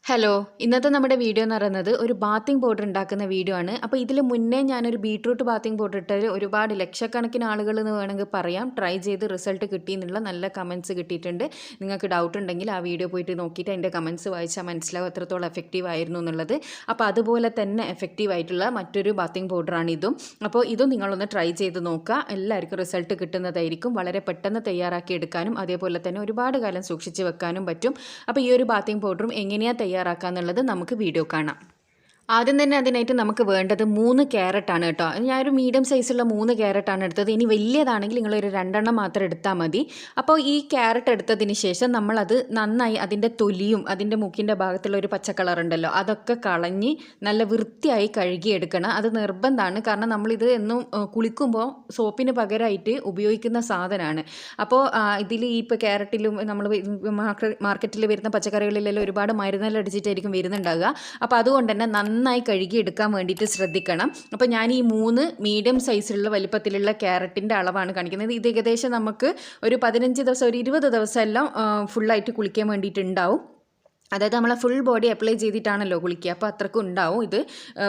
Hello, ഇന്നത്തെ നമ്മുടെ video എന്ന് പറയുന്നത് ഒരു ബാത്തിങ് പൗഡർ ഉണ്ടാക്കുന്ന വീഡിയോ ആണ്. അപ്പോൾ ഇതിൽ മുന്നേ ഞാനൊരു ബീട്രൂട്ട് ബാത്തിങ് പൗഡർ ഇട്ടത് ഒരുപാട് ലക്ഷക്കണക്കിന് ആളുകൾ എന്ന് വേണമെങ്കിൽ പറയാം ട്രൈ ചെയ്ത് റിസൾട്ട് കിട്ടിയെന്നുള്ള നല്ല കമൻറ്റ്സ് കിട്ടിയിട്ടുണ്ട്. നിങ്ങൾക്ക് ഡൗട്ട് ഉണ്ടെങ്കിൽ ആ വീഡിയോ പോയിട്ട് നോക്കിയിട്ട് അതിൻ്റെ കമൻറ്റ്സ് വായിച്ചാൽ മനസ്സിലാവും എത്രത്തോളം എഫക്റ്റീവ് ആയിരുന്നു എന്നുള്ളത്. അപ്പോൾ അതുപോലെ തന്നെ എഫക്റ്റീവ് ആയിട്ടുള്ള മറ്റൊരു ബാത്തിങ് പൗഡറാണ് ഇതും. അപ്പോൾ ഇതും നിങ്ങളൊന്ന് ട്രൈ ചെയ്ത് നോക്കുക. എല്ലാവർക്കും റിസൾട്ട് കിട്ടുന്നതായിരിക്കും. വളരെ പെട്ടെന്ന് തയ്യാറാക്കി എടുക്കാനും അതേപോലെ തന്നെ ഒരുപാട് കാലം സൂക്ഷിച്ച് വെക്കാനും പറ്റും. അപ്പോൾ ഈ ഒരു ബാത്തിങ് പൗഡറും എങ്ങനെയാണ് തയ്യാറാക്കാന്നുള്ളത് നമുക്ക് വീഡിയോ കാണാം. ആദ്യം തന്നെ അതിനായിട്ട് നമുക്ക് വേണ്ടത് 3 ക്യാരറ്റാണ് കേട്ടോ. ഞാനൊരു മീഡിയം സൈസുള്ള 3 ക്യാരറ്റാണ് എടുത്തത്. ഇനി വലിയതാണെങ്കിൽ നിങ്ങളൊരു 2 എണ്ണം മാത്രം എടുത്താൽ മതി. അപ്പോൾ ഈ ക്യാരറ്റ് എടുത്തതിന് ശേഷം നമ്മളത് നന്നായി അതിൻ്റെ തൊലിയും അതിൻ്റെ മുക്കിൻ്റെ ഭാഗത്തുള്ള ഒരു പച്ച കളർ ഉണ്ടല്ലോ അതൊക്കെ കളഞ്ഞ് നല്ല വൃത്തിയായി കഴുകിയെടുക്കണം. അത് നിർബന്ധമാണ്. കാരണം നമ്മളിത് എന്നും കുളിക്കുമ്പോൾ സോപ്പിന് പകരമായിട്ട് ഉപയോഗിക്കുന്ന സാധനമാണ്. അപ്പോൾ ഇതിൽ ഈ ഇപ്പോൾ ക്യാരറ്റിലും നമ്മൾ മാർക്കറ്റിൽ വരുന്ന പച്ചക്കറികളിലെല്ലാം ഒരുപാട് മരുന്നെല്ലാം അടിച്ചിട്ടായിരിക്കും വരുന്നുണ്ടാകുക. അപ്പോൾ അതുകൊണ്ട് തന്നെ നന്നായി കഴുകിയെടുക്കാൻ വേണ്ടിയിട്ട് ശ്രദ്ധിക്കണം. അപ്പോൾ ഞാൻ ഈ 3 മീഡിയം സൈസിലുള്ള വലിപ്പത്തിലുള്ള ക്യാരറ്റിൻ്റെ അളവാണ് കാണിക്കുന്നത്. ഇത് ഏകദേശം നമുക്ക് ഒരു 15 ദിവസം ഒരു 20 ദിവസം എല്ലാം ഫുള്ളായിട്ട് കുളിക്കാൻ വേണ്ടിയിട്ടുണ്ടാവും. അതായത് നമ്മളെ ഫുൾ ബോഡി അപ്ലൈ ചെയ്തിട്ടാണല്ലോ കുളിക്കുക. അപ്പോൾ അത്രക്കും ഉണ്ടാവും. ഇത്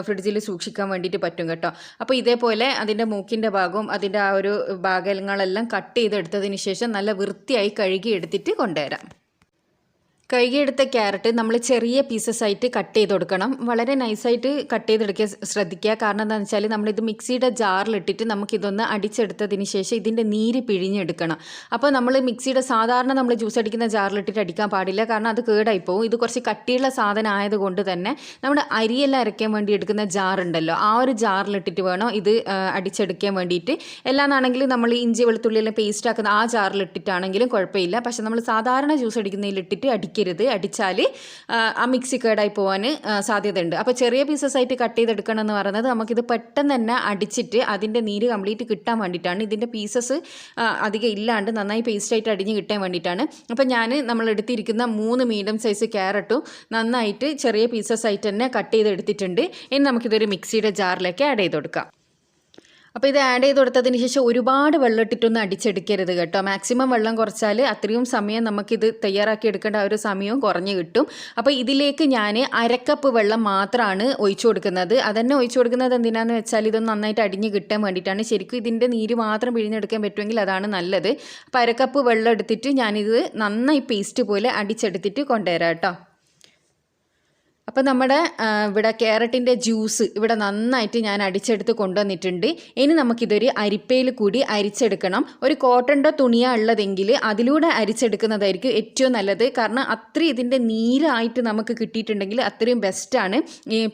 ഫ്രിഡ്ജിൽ സൂക്ഷിക്കാൻ വേണ്ടിയിട്ട് പറ്റും കേട്ടോ. അപ്പോൾ ഇതേപോലെ അതിൻ്റെ മൂക്കിൻ്റെ ഭാഗവും അതിൻ്റെ ആ ഒരു ഭാഗങ്ങളെല്ലാം കട്ട് ചെയ്തെടുത്തതിന് ശേഷം നല്ല വൃത്തിയായി കഴുകി എടുത്തിട്ട് കൊണ്ടുവരാം. കഴുകിയെടുത്ത ക്യാരറ്റ് നമ്മൾ ചെറിയ പീസസ് ആയിട്ട് കട്ട് ചെയ്ത് കൊടുക്കണം. വളരെ നൈസായിട്ട് കട്ട് ചെയ്തെടുക്കാൻ ശ്രദ്ധിക്കുക. കാരണം എന്താണെന്ന് വെച്ചാൽ നമ്മളിത് മിക്സിയുടെ ജാറിലിട്ടിട്ട് നമുക്കിതൊന്ന് അടിച്ചെടുത്തതിന് ശേഷം ഇതിൻ്റെ നീര് പിഴിഞ്ഞെടുക്കണം. അപ്പോൾ നമ്മൾ മിക്സിയുടെ സാധാരണ നമ്മൾ ജ്യൂസ് അടിക്കുന്ന ജാറിലിട്ടിട്ട് അടിക്കാൻ പാടില്ല. കാരണം അത് കേടായി പോകും. ഇത് കുറച്ച് കട്ടിയുള്ള സാധനം ആയതുകൊണ്ട് തന്നെ നമ്മുടെ അരിയെല്ലാം അരയ്ക്കാൻ വേണ്ടി എടുക്കുന്ന ജാറുണ്ടല്ലോ ആ ഒരു ജാറിലിട്ടിട്ട് വേണം ഇത് അടിച്ചെടുക്കാൻ വേണ്ടിയിട്ട്. എല്ലാന്നാണെങ്കിൽ നമ്മൾ ഇഞ്ചി വെളുത്തുള്ളിയെല്ലാം പേസ്റ്റ് ആക്കുന്ന ആ ജാറിലിട്ടിട്ടാണെങ്കിലും കുഴപ്പമില്ല. പക്ഷെ നമ്മൾ സാധാരണ ജ്യൂസ് അടിക്കുന്നതിലിട്ടിട്ട് അടിച്ചാൽ ആ മിക്സി കേടായി പോകാൻ സാധ്യതയുണ്ട്. അപ്പോൾ ചെറിയ പീസസ് ആയിട്ട് കട്ട് ചെയ്തെടുക്കണം എന്ന് പറയുന്നത് നമുക്കിത് പെട്ടെന്ന് തന്നെ അടിച്ചിട്ട് അതിൻ്റെ നീര് കംപ്ലീറ്റ് കിട്ടാൻ വേണ്ടിയിട്ടാണ്. ഇതിൻ്റെ പീസസ് അധികം ഇല്ലാണ്ട് നന്നായി പേസ്റ്റായിട്ട് അടിഞ്ഞ് കിട്ടാൻ വേണ്ടിയിട്ടാണ്. അപ്പോൾ നമ്മൾ എടുത്തിരിക്കുന്ന 3 മീഡിയം സൈസ് ക്യാരറ്റും നന്നായിട്ട് ചെറിയ പീസസ് ആയിട്ട് തന്നെ കട്ട് ചെയ്തെടുത്തിട്ടുണ്ട്. ഇനി നമുക്കിതൊരു മിക്സിയുടെ ജാറിലേക്ക് ആഡ് ചെയ്ത് കൊടുക്കാം. അപ്പോൾ ഇത് ആഡ് ചെയ്ത് കൊടുത്തതിന് ശേഷം ഒരുപാട് വെള്ളം ഇട്ടിട്ടൊന്നും അടിച്ചെടുക്കരുത് കേട്ടോ. മാക്സിമം വെള്ളം കുറച്ചാൽ അത്രയും സമയം നമുക്കിത് തയ്യാറാക്കി എടുക്കേണ്ട ആ ഒരു സമയവും കുറഞ്ഞ് കിട്ടും. അപ്പോൾ ഇതിലേക്ക് ഞാൻ 1/2 കപ്പ് വെള്ളം മാത്രമാണ് ഒഴിച്ചു കൊടുക്കുന്നത്. അതന്നെ ഒഴിച്ചു കൊടുക്കുന്നത് എന്തിനാന്ന് വെച്ചാൽ ഇതൊന്ന് നന്നായിട്ട് അടിഞ്ഞ് കിട്ടാൻ വേണ്ടിയിട്ടാണ്. ശരിക്കും ഇതിൻ്റെ നീര് മാത്രം പിഴിഞ്ഞെടുക്കാൻ പറ്റുമെങ്കിൽ അതാണ് നല്ലത്. അപ്പോൾ 1/2 കപ്പ് വെള്ളം എടുത്തിട്ട് ഞാനിത് നന്നായി പേസ്റ്റ് പോലെ അടിച്ചെടുത്തിട്ട് കൊണ്ടുവരാം കേട്ടോ. അപ്പോൾ നമ്മുടെ ഇവിടെ ക്യാരറ്റിൻ്റെ ജ്യൂസ് ഇവിടെ നന്നായിട്ട് ഞാൻ അടിച്ചെടുത്ത് കൊണ്ടുവന്നിട്ടുണ്ട്. ഇനി നമുക്കിതൊരു അരിപ്പയിൽ കൂടി അരിച്ചെടുക്കണം. ഒരു കോട്ടൻ്റെ തുണിയാണ് ഉള്ളതെങ്കിൽ അതിലൂടെ അരിച്ചെടുക്കുന്നതായിരിക്കും ഏറ്റവും നല്ലത്. കാരണം അത്രയും ഇതിൻ്റെ നീരായിട്ട് നമുക്ക് കിട്ടിയിട്ടുണ്ടെങ്കിൽ അത്രയും ബെസ്റ്റാണ്.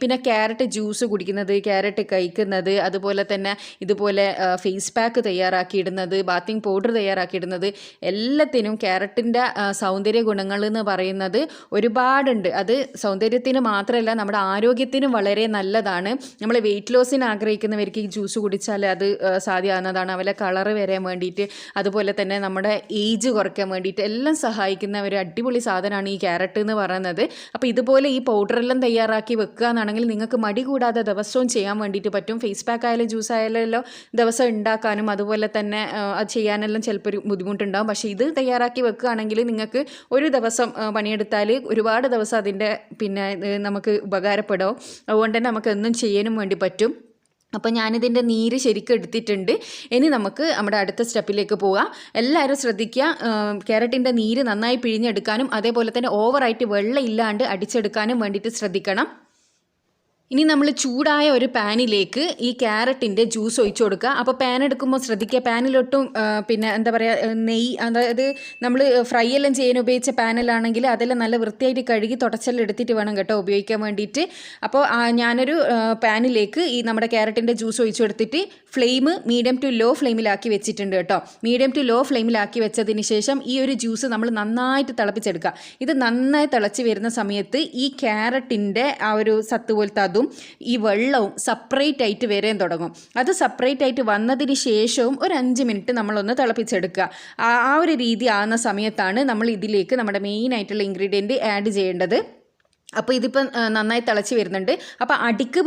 പിന്നെ ക്യാരറ്റ് ജ്യൂസ് കുടിക്കുന്നത്, ക്യാരറ്റ് കഴിക്കുന്നത്, അതുപോലെ തന്നെ ഇതുപോലെ ഫേസ് പാക്ക് തയ്യാറാക്കിയിടുന്നത്, ബാത്തിങ് പൗഡർ തയ്യാറാക്കിയിടുന്നത് എല്ലാത്തിനും ക്യാരറ്റിൻ്റെ സൗന്ദര്യ ഗുണങ്ങൾ എന്ന് പറയുന്നത് ഒരുപാടുണ്ട്. അത് സൗന്ദര്യത്തിന് മാത്രമല്ല നമ്മുടെ ആരോഗ്യത്തിനും വളരെ നല്ലതാണ്. നമ്മൾ വെയിറ്റ് ലോസിന് ആഗ്രഹിക്കുന്നവർക്ക് ഈ ജ്യൂസ് കുടിച്ചാൽ അത് സാധ്യമാകുന്നതാണ്. അവരെ കളറ് വരാൻ വേണ്ടിയിട്ട് അതുപോലെ തന്നെ നമ്മുടെ ഏജ് കുറയ്ക്കാൻ വേണ്ടിയിട്ട് എല്ലാം സഹായിക്കുന്ന ഒരു അടിപൊളി സാധനമാണ് ഈ ക്യാരറ്റ് എന്ന് പറയുന്നത്. അപ്പോൾ ഇതുപോലെ ഈ പൗഡറെല്ലാം തയ്യാറാക്കി വെക്കുക എന്നാണെങ്കിൽ നിങ്ങൾക്ക് മടി കൂടാതെ ദിവസവും ചെയ്യാൻ വേണ്ടിയിട്ട് പറ്റും. ഫേസ് പാക്ക് ആയാലും ജ്യൂസ് ആയാലല്ലോ ദിവസം ഉണ്ടാക്കാനും അതുപോലെ തന്നെ അത് ചെയ്യാനെല്ലാം ചിലപ്പോൾ ഒരു ബുദ്ധിമുട്ടുണ്ടാകും. പക്ഷേ ഇത് തയ്യാറാക്കി വെക്കുകയാണെങ്കിൽ നിങ്ങൾക്ക് ഒരു ദിവസം പണിയെടുത്താൽ ഒരുപാട് ദിവസം അതിൻ്റെ നമുക്ക് ഉപകാരപ്പെടും. അതുകൊണ്ട് തന്നെ നമുക്ക് എന്നും ചെയ്യാനും വേണ്ടി പറ്റും. അപ്പോൾ ഞാനിതിൻ്റെ നീര് ശരിക്കും എടുത്തിട്ടുണ്ട്. ഇനി നമുക്ക് നമ്മുടെ അടുത്ത സ്റ്റെപ്പിലേക്ക് പോകാം. എല്ലാവരും ശ്രദ്ധിക്കുക, ക്യാരറ്റിൻ്റെ നീര് നന്നായി പിഴിഞ്ഞെടുക്കാനും അതേപോലെ തന്നെ ഓവറായിട്ട് വെള്ളം ഇല്ലാണ്ട് അടിച്ചെടുക്കാനും വേണ്ടിയിട്ട് ശ്രദ്ധിക്കണം. ഇനി നമ്മൾ ചൂടായ ഒരു പാനിലേക്ക് ഈ ക്യാരറ്റിൻ്റെ ജ്യൂസ് ഒഴിച്ചു കൊടുക്കുക. അപ്പോൾ പാൻ എടുക്കുമ്പോൾ ശ്രദ്ധിക്കുക, പാനിലൊട്ടും എന്താ പറയുക നെയ്യ്, അതായത് നമ്മൾ ഫ്രൈ എല്ലാം ചെയ്യാൻ ഉപയോഗിച്ച പാനിലാണെങ്കിൽ അതെല്ലാം നല്ല വൃത്തിയായിട്ട് കഴുകി തുടച്ചെല്ലാം എടുത്തിട്ട് വേണം കേട്ടോ ഉപയോഗിക്കാൻ വേണ്ടിയിട്ട്. അപ്പോൾ ഞാനൊരു പാനിലേക്ക് ഈ നമ്മുടെ ക്യാരറ്റിൻ്റെ ജ്യൂസ് ഒഴിച്ചു കൊടുത്തിട്ട് ഫ്ലെയിം മീഡിയം ടു ലോ ഫ്ലെയിമിലാക്കി വെച്ചിട്ടുണ്ട് കേട്ടോ. മീഡിയം ടു ലോ ഫ്ലെയിമിലാക്കി വെച്ചതിന് ശേഷം ഈ ഒരു ജ്യൂസ് നമ്മൾ നന്നായിട്ട് തിളപ്പിച്ചെടുക്കുക. ഇത് നന്നായി തിളച്ച് വരുന്ന സമയത്ത് ഈ ക്യാരറ്റിൻ്റെ ആ ഒരു സത്ത് പോലത്തെ അതും ഈ വെള്ളവും സെപ്പറേറ്റ് ആയിട്ട് വരാൻ തുടങ്ങും. അത് സെപ്പറേറ്റ് ആയിട്ട് വന്നതിന് ശേഷവും ഒരു 5 മിനിറ്റ് നമ്മളൊന്ന് തിളപ്പിച്ചെടുക്കുക. ആ ഒരു രീതി ആകുന്ന സമയത്താണ് നമ്മൾ ഇതിലേക്ക് നമ്മുടെ മെയിൻ ആയിട്ടുള്ള ഇൻഗ്രീഡിയൻറ്റ് ആഡ് ചെയ്യേണ്ടത്. അപ്പോൾ ഇതിപ്പോൾ നന്നായി തിളച്ച് വരുന്നുണ്ട്. അപ്പോൾ അടിക്ക്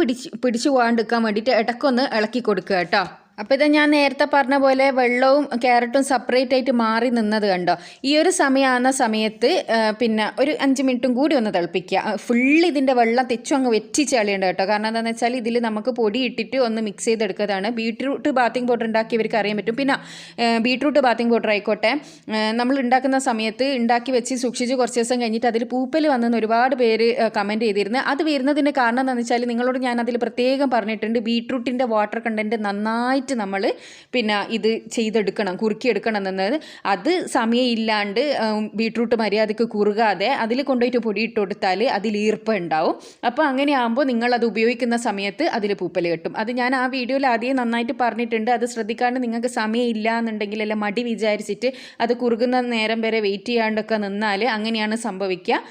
പിടിച്ചു പോകാണ്ടിരിക്കാൻ വേണ്ടിയിട്ട് ഇടയ്ക്കൊന്ന് ഇളക്കി കൊടുക്കുക കേട്ടോ. അപ്പോൾ ഇത് ഞാൻ നേരത്തെ പറഞ്ഞ പോലെ വെള്ളവും ക്യാരറ്റും സെപ്പറേറ്റ് ആയിട്ട് മാറി നിന്നത് കണ്ടോ. ഈ ഒരു സമയമാകുന്ന സമയത്ത് പിന്നെ ഒരു 5 മിനിറ്റും കൂടി ഒന്ന് തിളപ്പിക്കുക. ഫുള്ള് ഇതിൻ്റെ വെള്ളം തെച്ചും അങ്ങ് വെറ്റിച്ച് കളയേണ്ട കേട്ടോ. കാരണം എന്താണെന്ന് വെച്ചാൽ ഇതിൽ നമുക്ക് പൊടി ഇട്ടിട്ട് ഒന്ന് മിക്സ് ചെയ്തെടുക്കുന്നതാണ്. ബീട്രൂട്ട് ബാത്തിങ് പൗഡർ ഉണ്ടാക്കിയവർക്ക് അറിയാൻ പറ്റും. പിന്നെ ബീട്രൂട്ട് ബാത്തിങ് പൗഡർ ആയിക്കോട്ടെ, നമ്മൾ ഉണ്ടാക്കുന്ന സമയത്ത് ഉണ്ടാക്കി വെച്ച് സൂക്ഷിച്ച് കുറച്ച് ദിവസം കഴിഞ്ഞിട്ട് അതിൽ പൂപ്പൽ വന്നെന്ന് ഒരുപാട് പേര് കമൻറ്റ് ചെയ്തിരുന്നു. അത് വരുന്നതിൻ്റെ കാരണം എന്താണെന്ന് വെച്ചാൽ നിങ്ങളോട് ഞാൻ അതിൽ പ്രത്യേകം പറഞ്ഞിട്ടുണ്ട്, ബീട്രൂട്ടിൻ്റെ വാട്ടർ കണ്ടൻറ്റ് നന്നായിട്ട് നമ്മൾ പിന്നെ ഇത് ചെയ്തെടുക്കണം, കുറുക്കിയെടുക്കണം എന്നത്. അത് സമയമില്ലാണ്ട് ബീട്രൂട്ട് മര്യാദയ്ക്ക് കുറുകാതെ അതിൽ കൊണ്ടുപോയിട്ട് പൊടി ഇട്ട് കൊടുത്താൽ അതിൽ ഈർപ്പം ഉണ്ടാവും. അപ്പോൾ അങ്ങനെയാകുമ്പോൾ നിങ്ങളത് ഉപയോഗിക്കുന്ന സമയത്ത് അതിൽ പൂപ്പൽ കിട്ടും. അത് ഞാൻ ആ വീഡിയോയിൽ ആദ്യം നന്നായിട്ട് പറഞ്ഞിട്ടുണ്ട്. അത് ശ്രദ്ധിക്കാണ്ട് നിങ്ങൾക്ക് സമയമില്ല എന്നുണ്ടെങ്കിൽ അല്ല മടി വിചാരിച്ചിട്ട് അത് കുറുകുന്ന നേരം വരെ വെയിറ്റ് ചെയ്യാണ്ടൊക്കെ നിന്നാൽ അങ്ങനെയാണ് സംഭവിക്കുക.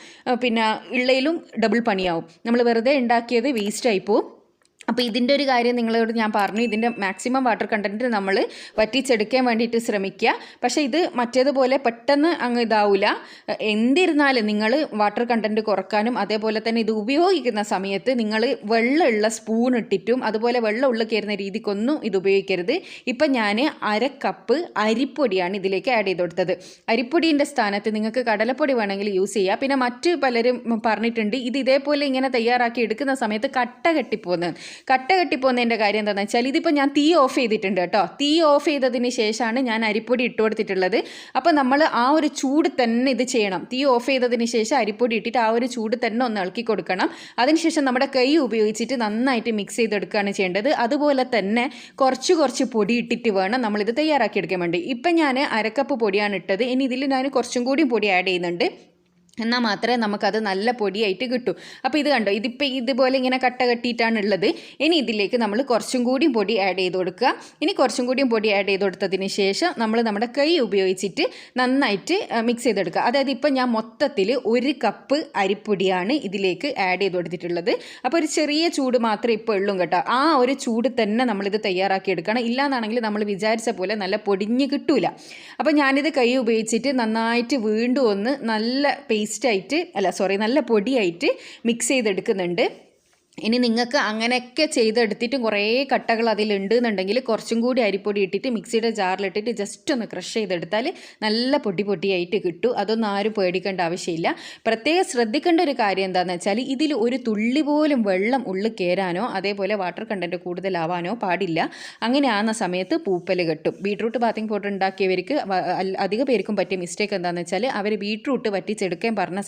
പിന്നെ ഉള്ളയിലും ഡബിൾ പണിയാവും. നമ്മൾ വെറുതെ ഉണ്ടാക്കിയത് വേസ്റ്റായി പോവും. അപ്പോൾ ഇതിൻ്റെ ഒരു കാര്യം നിങ്ങളോട് ഞാൻ പറഞ്ഞു, ഇതിൻ്റെ മാക്സിമം വാട്ടർ കണ്ടൻറ്റ് നമ്മൾ വറ്റിച്ചെടുക്കാൻ വേണ്ടിയിട്ട് ശ്രമിക്കുക. പക്ഷേ ഇത് മറ്റേതുപോലെ പെട്ടെന്ന് അങ്ങ് ഇതാവില്ല. എന്നിരുന്നാലും നിങ്ങൾ വാട്ടർ കണ്ടൻറ്റ് കുറക്കാനും അതേപോലെ തന്നെ ഇത് ഉപയോഗിക്കുന്ന സമയത്ത് നിങ്ങൾ വെള്ളമുള്ള സ്പൂൺ ഇട്ടിട്ടും അതുപോലെ വെള്ളം ഉള്ളിൽ കയറുന്ന രീതിക്കൊന്നും ഇത് ഉപയോഗിക്കരുത്. ഇപ്പം ഞാൻ 1/2 കപ്പ് അരിപ്പൊടിയാണ് ഇതിലേക്ക് ആഡ് ചെയ്ത് കൊടുത്തത്. അരിപ്പൊടീൻ്റെ സ്ഥാനത്ത് നിങ്ങൾക്ക് കടലപ്പൊടി വേണമെങ്കിൽ യൂസ് ചെയ്യുക. പിന്നെ മറ്റ് പലരും പറഞ്ഞിട്ടുണ്ട് ഇത് ഇതേപോലെ ഇങ്ങനെ തയ്യാറാക്കി എടുക്കുന്ന സമയത്ത് കട്ട കെട്ടിപ്പോകുന്നതിൻ്റെ കാര്യം എന്താണെന്ന് വെച്ചാൽ ഇതിപ്പോൾ ഞാൻ തീ ഓഫ് ചെയ്തിട്ടുണ്ട് കേട്ടോ. തീ ഓഫ് ചെയ്തതിന് ശേഷമാണ് ഞാൻ അരിപ്പൊടി ഇട്ട് കൊടുത്തിട്ടുള്ളത്. അപ്പോൾ നമ്മൾ ആ ഒരു ചൂട് തന്നെ ഇത് ചെയ്യണം. തീ ഓഫ് ചെയ്തതിന് ശേഷം അരിപ്പൊടി ഇട്ടിട്ട് ആ ഒരു ചൂട് തന്നെ ഒന്ന് ഇളക്കി കൊടുക്കണം. അതിനുശേഷം നമ്മുടെ കൈ ഉപയോഗിച്ചിട്ട് നന്നായിട്ട് മിക്സ് ചെയ്തെടുക്കുകയാണ് ചെയ്യേണ്ടത്. അതുപോലെ തന്നെ കുറച്ച് പൊടി ഇട്ടിട്ട് വേണം നമ്മളിത് തയ്യാറാക്കിയെടുക്കാൻ വേണ്ടി. ഇപ്പം ഞാൻ 1/2 കപ്പ് പൊടിയാണ് ഇട്ടത്. ഇനി ഇതിൽ ഞാൻ കുറച്ചും കൂടി പൊടി ആഡ് ചെയ്യുന്നുണ്ട്. എന്നാൽ മാത്രമേ നമുക്കത് നല്ല പൊടിയായിട്ട് കിട്ടൂ. അപ്പോൾ ഇത് കണ്ടോ, ഇതിപ്പോൾ ഇതുപോലെ ഇങ്ങനെ കട്ട കെട്ടിയിട്ടാണ് ഉള്ളത്. ഇനി ഇതിലേക്ക് നമ്മൾ കുറച്ചും കൂടിയും പൊടി ആഡ് ചെയ്ത് കൊടുക്കുക. ഇനി കുറച്ചും കൂടിയും പൊടി ആഡ് ചെയ്ത് കൊടുത്തതിന് ശേഷം നമ്മൾ നമ്മുടെ കൈ ഉപയോഗിച്ചിട്ട് നന്നായിട്ട് മിക്സ് ചെയ്തെടുക്കുക. അതായത് ഇപ്പോൾ ഞാൻ മൊത്തത്തിൽ 1 കപ്പ് അരിപ്പൊടിയാണ് ഇതിലേക്ക് ആഡ് ചെയ്ത് കൊടുത്തിട്ടുള്ളത്. അപ്പോൾ ഒരു ചെറിയ ചൂട് മാത്രമേ ഇപ്പോൾ ഉള്ളൂ കേട്ടോ. ആ ഒരു ചൂട് തന്നെ നമ്മളിത് തയ്യാറാക്കി എടുക്കണം. ഇല്ലാന്നാണെങ്കിൽ നമ്മൾ വിചാരിച്ച പോലെ നല്ല പൊടിഞ്ഞ് കിട്ടൂല. അപ്പോൾ ഞാനിത് കൈ ഉപയോഗിച്ചിട്ട് നന്നായിട്ട് വീണ്ടും ഒന്ന് നല്ല പൊടിയായിട്ട് മിക്സ് ചെയ്തെടുക്കുന്നുണ്ട്. ഇനി നിങ്ങൾക്ക് അങ്ങനെയൊക്കെ ചെയ്തെടുത്തിട്ടും കുറേ കട്ടകൾ അതിലുണ്ട് എന്നുണ്ടെങ്കിൽ കുറച്ചും കൂടി അരിപ്പൊടി ഇട്ടിട്ട് മിക്സിയുടെ ജാറിലിട്ടിട്ട് ജസ്റ്റ് ഒന്ന് ക്രഷ് ചെയ്തെടുത്താൽ നല്ല പൊടിയായിട്ട് കിട്ടും. അതൊന്നും ആരും പേടിക്കേണ്ട ആവശ്യമില്ല. പ്രത്യേകം ശ്രദ്ധിക്കേണ്ട ഒരു കാര്യം എന്താണെന്ന് വെച്ചാൽ ഇതിൽ ഒരു തുള്ളി പോലും വെള്ളം ഉള്ളിൽ കയറാനോ അതേപോലെ വാട്ടർ കണ്ടൻറ്റ് കൂടുതലാവാനോ പാടില്ല. അങ്ങനെ ആകുന്ന സമയത്ത് പൂപ്പൽ കെട്ടും. ബീട്രൂട്ട് ബാത്തിങ് പൗഡർ ഉണ്ടാക്കിയവർക്ക് അധിക പേർക്കും പറ്റിയ മിസ്റ്റേക്ക് എന്താണെന്ന് വെച്ചാൽ അവർ ബീട്രൂട്ട് വറ്റിച്ചെടുക്കാൻ പറഞ്ഞ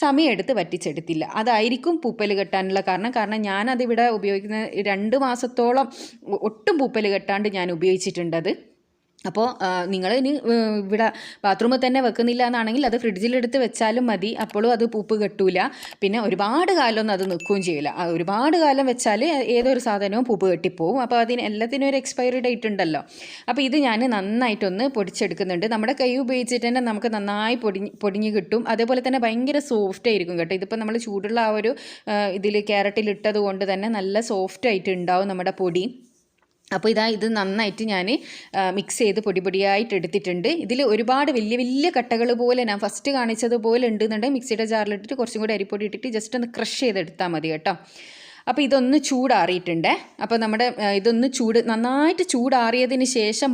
സമയമെടുത്ത് വറ്റിച്ചെടുത്തില്ല. അതായിരിക്കും പൂപ്പൽ കെട്ടാനുള്ള കാരണം ഞാനതിവിടെ ഉപയോഗിക്കുന്ന 2 മാസത്തോളം ഒട്ടും പൂപ്പൽ കെട്ടാണ്ട് ഞാൻ ഉപയോഗിച്ചിട്ടുണ്ടത്. അപ്പോൾ നിങ്ങൾ ഇനി ഇവിടെ ബാത്റൂമിൽ തന്നെ വെക്കുന്നില്ല എന്നാണെങ്കിൽ അത് ഫ്രിഡ്ജിലെടുത്ത് വെച്ചാലും മതി. അപ്പോഴും അത് പൂപ്പ് കെട്ടൂല. പിന്നെ ഒരുപാട് കാലമൊന്നും അത് നിൽക്കുകയും ചെയ്യില്ല. ഒരുപാട് കാലം വെച്ചാൽ ഏതൊരു സാധനവും പൂപ്പ് കെട്ടിപ്പോവും. അപ്പോൾ അതിന് എല്ലാത്തിനും ഒരു എക്സ്പയറി ഡേറ്റ് ഉണ്ടല്ലോ. അപ്പോൾ ഇത് ഞാൻ നന്നായിട്ടൊന്ന് പൊടിച്ചെടുക്കുന്നുണ്ട്. നമ്മുടെ കൈ ഉപയോഗിച്ചിട്ട് തന്നെ നമുക്ക് നന്നായി പൊടിഞ്ഞ് കിട്ടും. അതേപോലെ തന്നെ ഭയങ്കര സോഫ്റ്റ് ആയിരിക്കും കേട്ടോ. ഇതിപ്പോൾ നമ്മൾ ചൂടുള്ള ആ ഒരു ഇതിൽ ക്യാരറ്റിലിട്ടത് കൊണ്ട് തന്നെ നല്ല സോഫ്റ്റ് ആയിട്ട് ഉണ്ടാവും നമ്മുടെ പൊടി. അപ്പോൾ ഇത് നന്നായിട്ട് ഞാൻ മിക്സ് ചെയ്ത് പൊടിയായിട്ട് എടുത്തിട്ടുണ്ട്. ഇതിൽ ഒരുപാട് വലിയ കട്ടകൾ പോലെ ഞാൻ ഫസ്റ്റ് കാണിച്ചതുപോലെ ഉണ്ടെന്നുണ്ടെങ്കിൽ മിക്സിയുടെ ജാറിലിട്ടിട്ട് കുറച്ചും കൂടി അരിപ്പൊടി ഇട്ടിട്ട് ജസ്റ്റ് ഒന്ന് ക്രഷ് ചെയ്തെടുത്താൽ മതി കേട്ടോ. അപ്പോൾ ഇതൊന്ന് ചൂടാറിയിട്ടുണ്ട്. അപ്പോൾ നമ്മുടെ ഇതൊന്ന് നന്നായിട്ട് ചൂടാറിയതിന് ശേഷം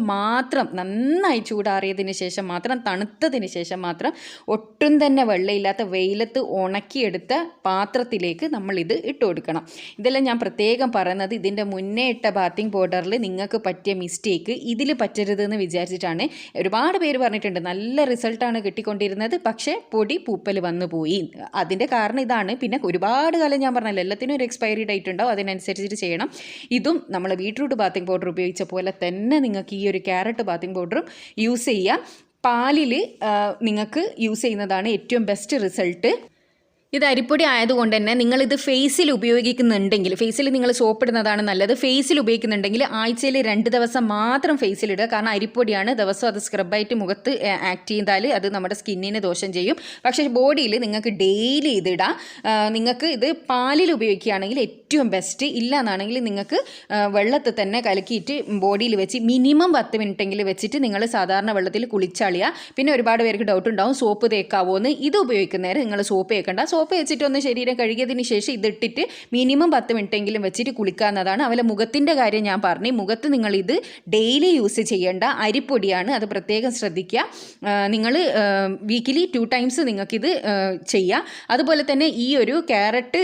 മാത്രം തണുത്തതിന് ശേഷം മാത്രം ഒട്ടും തന്നെ വെള്ളമില്ലാത്ത വെയിലത്ത് ഉണക്കിയെടുത്ത പാത്രത്തിലേക്ക് നമ്മളിത് ഇട്ട് കൊടുക്കണം. ഇതെല്ലാം ഞാൻ പ്രത്യേകം പറയുന്നത് ഇതിൻ്റെ മുന്നേ ഇട്ട ബാത്തിങ് പൗഡറിൽ നിങ്ങൾക്ക് പറ്റിയ മിസ്റ്റേക്ക് ഇതിൽ പറ്റരുതെന്ന് വിചാരിച്ചിട്ടാണ്. ഒരുപാട് പേര് പറഞ്ഞിട്ടുണ്ട് നല്ല റിസൾട്ടാണ് കിട്ടിക്കൊണ്ടിരുന്നത്, പക്ഷേ പൂപ്പൽ വന്നു പോയി. അതിൻ്റെ കാരണം ഇതാണ്. പിന്നെ ഒരുപാട് കാലം ഞാൻ പറഞ്ഞല്ലോ എല്ലാത്തിനും ഒരു എക്സ്പയറി ഡേറ്റ് ഉണ്ടാവും, അതിനനുസരിച്ചിട്ട് ചെയ്യണം. ഇതും നമ്മൾ ബീട്രൂട്ട് ബാത്തിങ് പൗഡർ ഉപയോഗിച്ച പോലെ തന്നെ നിങ്ങൾക്ക് ഈ ഒരു ക്യാരറ്റ് ബാത്തിങ് പൗഡറും യൂസ് ചെയ്യാം. പാലിൽ നിങ്ങൾക്ക് യൂസ് ചെയ്യുന്നതാണ് ഏറ്റവും ബെസ്റ്റ് റിസൾട്ട്. ഇത് അരിപ്പൊടി ആയതുകൊണ്ട് തന്നെ നിങ്ങളിത് ഫേസിൽ ഉപയോഗിക്കുന്നുണ്ടെങ്കിൽ, ഫേസിൽ നിങ്ങൾ സോപ്പിടുന്നതാണ് നല്ലത്. ഫേസിൽ ഉപയോഗിക്കുന്നുണ്ടെങ്കിൽ ആഴ്ചയിൽ 2 ദിവസം മാത്രം ഫേസിലിടുക. കാരണം അരിപ്പൊടിയാണ്, ദിവസം അത് സ്ക്രബായിട്ട് മുഖത്ത് ആക്ട് ചെയ്താൽ അത് നമ്മുടെ സ്കിന്നിന് ദോഷം ചെയ്യും. പക്ഷേ ബോഡിയിൽ നിങ്ങൾക്ക് ഡെയിലി ഇതിടാം. നിങ്ങൾക്ക് ഇത് പാലിൽ ഉപയോഗിക്കുകയാണെങ്കിൽ ഏറ്റവും ബെസ്റ്റ്. ഇല്ല എന്നാണെങ്കിൽ നിങ്ങൾക്ക് വെള്ളത്തിൽ തന്നെ കലക്കിയിട്ട് ബോഡിയിൽ വെച്ച് മിനിമം 10 മിനിറ്റെങ്കിലും വെച്ചിട്ട് നിങ്ങൾ സാധാരണ വെള്ളത്തിൽ കുളിച്ചളിയുക. പിന്നെ ഒരുപാട് പേർക്ക് ഡൗട്ട് ഉണ്ടാവും സോപ്പ് തേക്കാവോ എന്ന്. ഇത് ഉപയോഗിക്കുന്നേരം നിങ്ങൾ സോപ്പ് തേക്കണ്ട. സോപ്പ് വെച്ചിട്ടൊന്ന് ശരീരം കഴുകിയതിന് ശേഷം ഇതിട്ടിട്ട് മിനിമം 10 മിനിറ്റെങ്കിലും വെച്ചിട്ട് കുളിക്കാവുന്നതാണ്. അതുപോലെ മുഖത്തിൻ്റെ കാര്യം ഞാൻ പറഞ്ഞു, മുഖത്ത് നിങ്ങളിത് ഡെയിലി യൂസ് ചെയ്യേണ്ട അരിപ്പൊടിയാണ്, അത് പ്രത്യേകം ശ്രദ്ധിക്കുക. നിങ്ങൾ വീക്കിലി 2 ടൈംസ് നിങ്ങൾക്കിത് ചെയ്യാം. അതുപോലെ തന്നെ ഈ ഒരു ക്യാരറ്റ്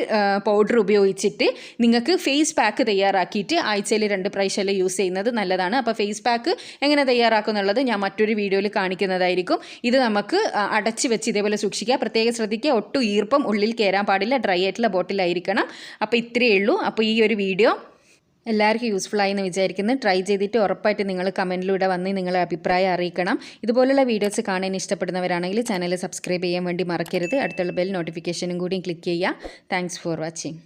പൗഡർ ഉപയോഗിച്ചിട്ട് നിങ്ങൾക്ക് ഫേസ് പാക്ക് തയ്യാറാക്കിയിട്ട് ആഴ്ചയിൽ 2 പ്രാവശ്യം യൂസ് ചെയ്യുന്നത് നല്ലതാണ്. അപ്പോൾ ഫേസ് പാക്ക് എങ്ങനെ തയ്യാറാക്കും എന്നുള്ളത് ഞാൻ മറ്റൊരു വീഡിയോയിൽ കാണിക്കുന്നതായിരിക്കും. ഇത് നമുക്ക് അടച്ച് വെച്ച് ഇതേപോലെ സൂക്ഷിക്കുക. പ്രത്യേകം ശ്രദ്ധിക്കുക, ഒട്ടും ഈർപ്പം ഉള്ളിൽ കയറാൻ പാടില്ല, ഡ്രൈ ആയിട്ടുള്ള ബോട്ടിലായിരിക്കണം. അപ്പോൾ ഇത്രയേ ഉള്ളൂ. അപ്പോൾ ഈ ഒരു വീഡിയോ എല്ലാവർക്കും യൂസ്ഫുൾ ആയി എന്ന് വിചാരിക്കുന്നു. ട്രൈ ചെയ്തിട്ട് ഉറപ്പായിട്ട് നിങ്ങൾ കമൻറ്റിലൂടെ വന്ന് നിങ്ങളെ അഭിപ്രായം അറിയിക്കണം. ഇതുപോലുള്ള വീഡിയോസ് കാണാൻ ഇഷ്ടപ്പെടുന്നവരാണെങ്കിൽ ചാനൽ സബ്സ്ക്രൈബ് ചെയ്യാൻ വേണ്ടി മറക്കരുത്. അടുത്തുള്ള ബെൽ നോട്ടിഫിക്കേഷനും കൂടി ക്ലിക്ക് ചെയ്യുക. Thanks for watching.